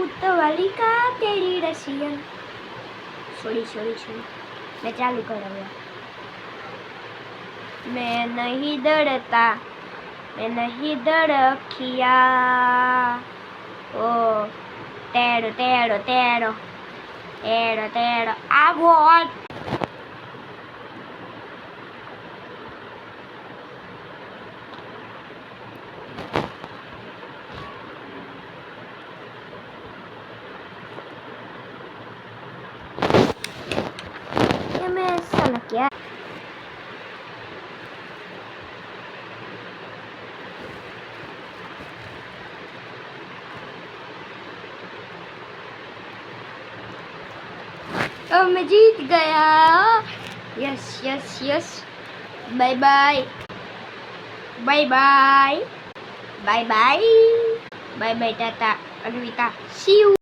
उतवाली का तेरी रसियन छोड़ी मैं चालू कर रहा। मैं नहीं डरता अखिया ओ तेरो तेरो तेरो तेरो तेरो आ बहुत ये मैं साला क्या अब मैं जीत गया। Yes yes yes bye bye bye bye bye bye bye bye tata Advita see you.